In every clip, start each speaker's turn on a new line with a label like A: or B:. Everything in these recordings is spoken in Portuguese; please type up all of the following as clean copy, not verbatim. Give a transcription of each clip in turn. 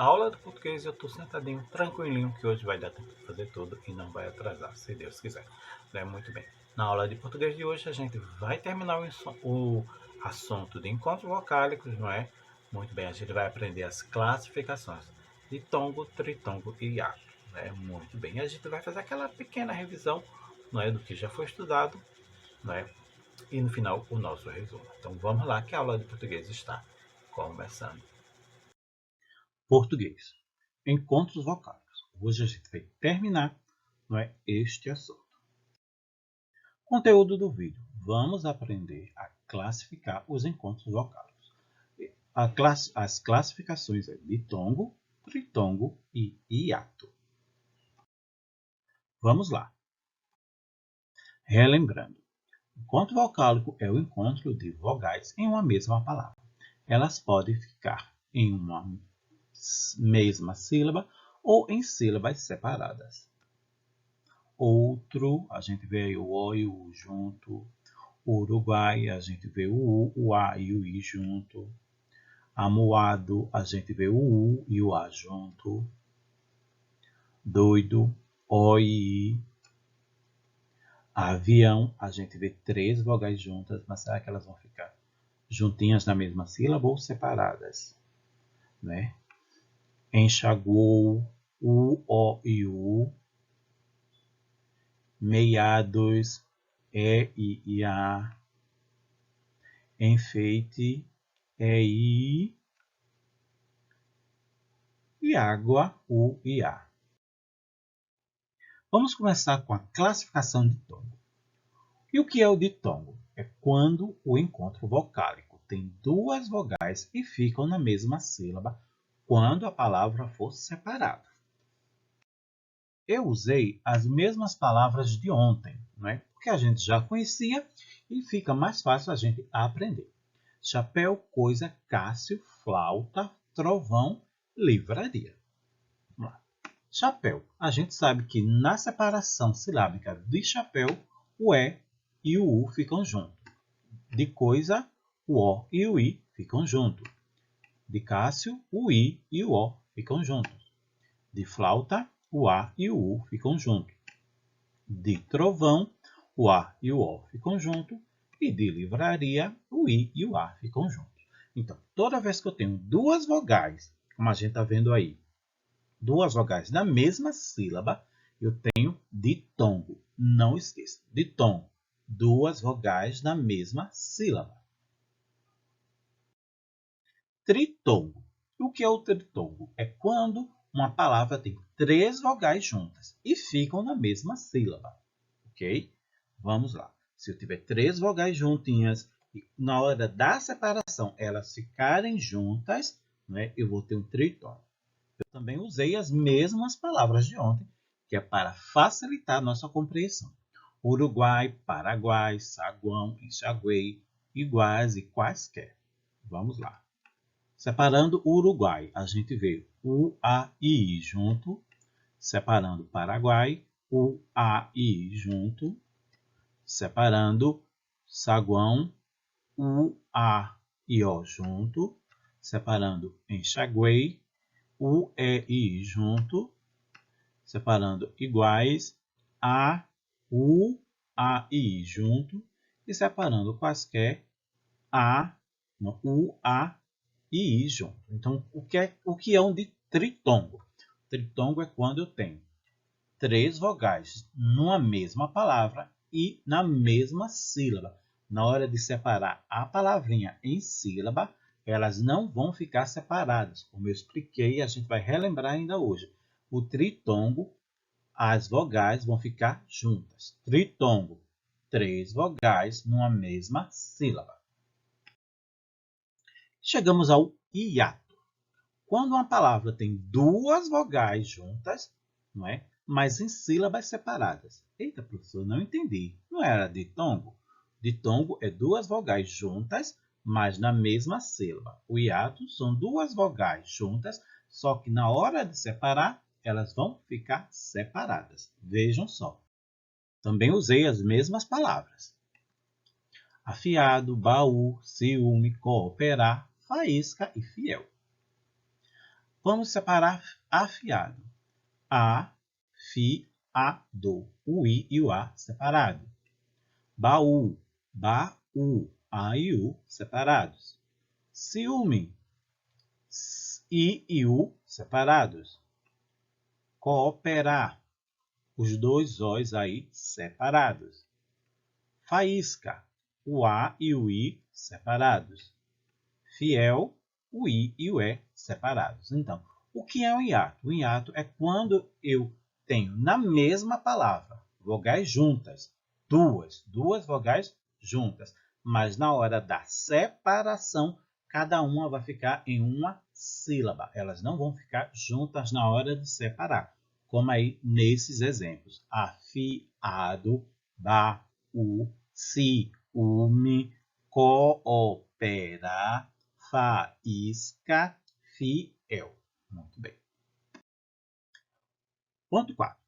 A: A aula de português eu estou sentadinho, tranquilinho, que hoje vai dar tempo de fazer tudo e não vai atrasar, se Deus quiser. Muito bem. Na aula de português de hoje a gente vai terminar o assunto de encontros vocálicos, não é? Muito bem, a gente vai aprender as classificações de tongo, tritongo e hiato. Muito bem, a gente vai fazer aquela pequena revisão, não é, do que já foi estudado, não é? E no final o nosso resumo. Então vamos lá que a aula de português está começando. Português. Encontros vocálicos. Hoje a gente vai terminar, não é, este assunto. Conteúdo do vídeo. Vamos aprender a classificar os encontros vocálicos. As classificações é ditongo, tritongo e hiato. Vamos lá. Relembrando. Encontro vocálico é o encontro de vogais em uma mesma palavra. Elas podem ficar em uma mesma sílaba ou em sílabas separadas. Outro, a gente vê aí o O e o U junto. Uruguai, a gente vê o U, o A e o I junto. Amuado, a gente vê o U e o A junto. Doido, O e I. Avião, a gente vê 3 vogais juntas, mas será que elas vão ficar juntinhas na mesma sílaba ou separadas? Né? Enxaguou, U, O e U. Meados, E, I e A. Enfeite, E, I. E água, U e A. Vamos começar com a classificação de tongo. E o que é o ditongo? É quando o encontro vocálico tem 2 vogais e ficam na mesma sílaba quando a palavra for separada. Eu usei as mesmas palavras de ontem, não é? Porque a gente já conhecia e fica mais fácil a gente aprender. Chapéu, coisa, Cássio, flauta, trovão, livraria. Vamos lá. Chapéu. A gente sabe que na separação silábica de chapéu, o E e o U ficam juntos. De coisa, o O e o I ficam juntos. De Cássio, o I e o O ficam juntos. De flauta, o A e o U ficam juntos. De trovão, o A e o O ficam juntos. E de livraria, o I e o A ficam juntos. Então, toda vez que eu tenho 2 vogais, como a gente está vendo aí, 2 vogais na mesma sílaba, eu tenho ditongo. Não esqueça, ditongo. 2 vogais na mesma sílaba. Tritongo. O que é o tritongo? É quando uma palavra tem 3 vogais juntas e ficam na mesma sílaba. Ok? Vamos lá. Se eu tiver 3 vogais juntinhas e na hora da separação elas ficarem juntas, né, eu vou ter um tritongo. Eu também usei as mesmas palavras de ontem, que é para facilitar a nossa compreensão. Uruguai, Paraguai, saguão, enxaguei, iguais e quaisquer. Vamos lá. Separando o Uruguai, a gente vê U, A e I junto. Separando Paraguai, U, A e I junto. Separando saguão, U, A e O junto. Separando enxaguei, U, E e I junto, separando iguais, A, U, A e I junto, e separando quaisquer, A, U, A e I junto. Então, o que é um tritongo? Tritongo é quando eu tenho 3 vogais numa mesma palavra e na mesma sílaba. Na hora de separar a palavrinha em sílaba, elas não vão ficar separadas. Como eu expliquei, a gente vai relembrar ainda hoje. O tritongo, as vogais vão ficar juntas. Tritongo, 3 vogais numa mesma sílaba. Chegamos ao hiato. Quando uma palavra tem 2 vogais juntas, não é? Mas em sílabas separadas. Eita, professor, não entendi. Não era ditongo? Ditongo é 2 vogais juntas, mas na mesma sílaba. O hiato são 2 vogais juntas, só que na hora de separar, elas vão ficar separadas. Vejam só. Também usei as mesmas palavras. Afiado, baú, ciúme, cooperar, faísca e fiel. Vamos separar afiado. Afiado. O I e o A separado. Baú. Baú. A e U separados. Ciúme. I e U separados. Cooperar. Os dois Os aí separados. Faísca. O A e o I separados. Fiel. O I e o E separados. Então, o que é um hiato? O hiato é quando eu tenho na mesma palavra vogais juntas. Duas vogais juntas. Mas na hora da separação, cada uma vai ficar em uma sílaba. Elas não vão ficar juntas na hora de separar. Como aí nesses exemplos. Afiado, baú, ciúme, cooperar, faísca, fiel. Muito bem. Ponto 4.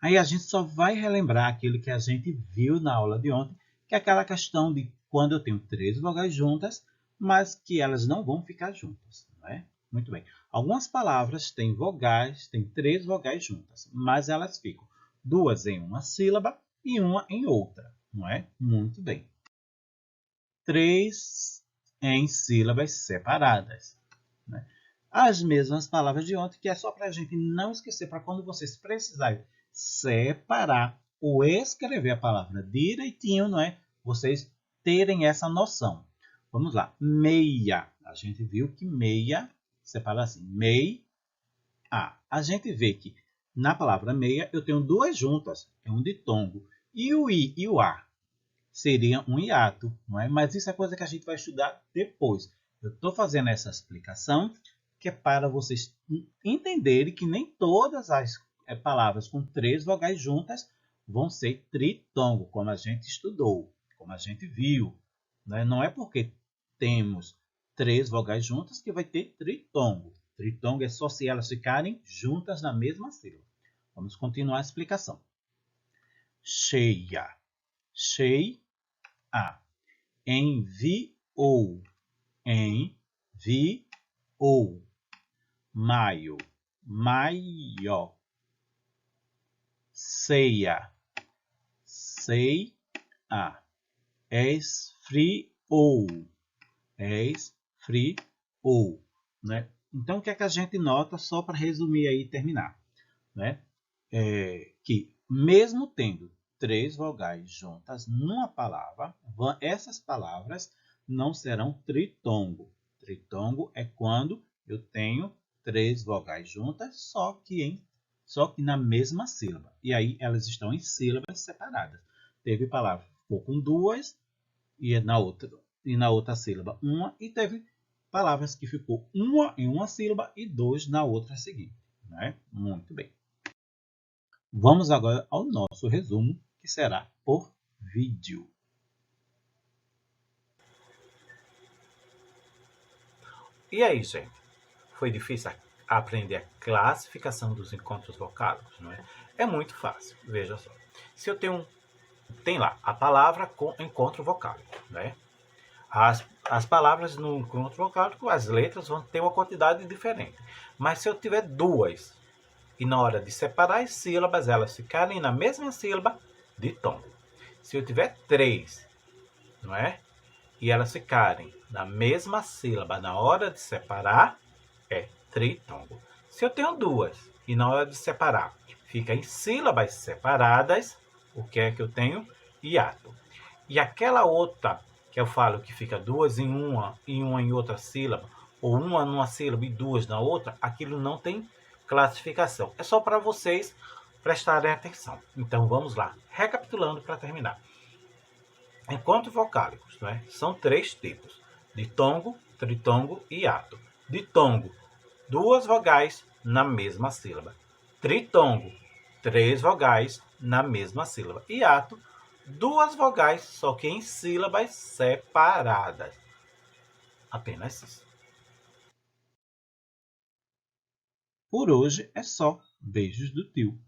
A: Aí a gente só vai relembrar aquilo que a gente viu na aula de ontem, que é aquela questão de quando eu tenho três vogais juntas, mas que elas não vão ficar juntas. Não é? Muito bem. Algumas palavras têm vogais, têm três vogais juntas, mas elas ficam duas em uma sílaba e uma em outra. Não é? Muito bem. Três em sílabas separadas. Né? As mesmas palavras de ontem, que é só para a gente não esquecer, para quando vocês precisarem separar ou escrever a palavra direitinho, não é? Vocês terem essa noção. Vamos lá. Meia. A gente viu que meia separa assim. Meia. A gente vê que na palavra meia eu tenho duas juntas. É um ditongo. E o I e o A seria um hiato, não é? Mas isso é coisa que a gente vai estudar depois. Eu estou fazendo essa explicação que é para vocês entenderem que nem todas as palavras com três vogais juntas vão ser tritongo, como a gente estudou, como a gente viu. Né? Não é porque temos três vogais juntas que vai ter tritongo. Tritongo é só se elas ficarem juntas na mesma sílaba. Vamos continuar a explicação. Cheia. Cheia. Enviou. Enviou. Maio. Maior. Ceia. Ceia. Esfriou. Esfriou. Né? Então, o que é que a gente nota, só para resumir aí e terminar? Né? Que mesmo tendo três vogais juntas numa palavra, essas palavras não serão tritongo. Tritongo é quando eu tenho três vogais juntas, só que na mesma sílaba. E aí elas estão em sílabas separadas. Teve palavra que ficou com duas e na outra sílaba uma, e teve palavras que ficou uma em uma sílaba e dois na outra seguinte. Né? Muito bem. Vamos agora ao nosso resumo, que será por vídeo.
B: E aí, gente? Foi difícil aprender a classificação dos encontros vocálicos, não é? É muito fácil, veja só. Se eu tenho, tem lá a palavra com encontro vocálico, né? As palavras no encontro vocálico, as letras vão ter uma quantidade diferente. Mas se eu tiver duas, e na hora de separar as sílabas, elas ficarem na mesma sílaba, ditongo. Se eu tiver três, não é? E elas ficarem na mesma sílaba na hora de separar, é tritongo. Se eu tenho duas e na hora de separar fica em sílabas separadas, o que é que eu tenho? Hiato. E aquela outra que eu falo que fica duas em uma em outra sílaba, ou uma numa sílaba e duas na outra, aquilo não tem classificação. É só para vocês prestarem atenção. Então vamos lá, recapitulando para terminar. Encontros vocálicos, né? São três tipos: ditongo, tritongo e hiato. Ditongo, duas vogais na mesma sílaba. Tritongo, três vogais na mesma sílaba. Hiato, duas vogais, só que em sílabas separadas. Apenas isso.
A: Por hoje é só. Beijos do tio.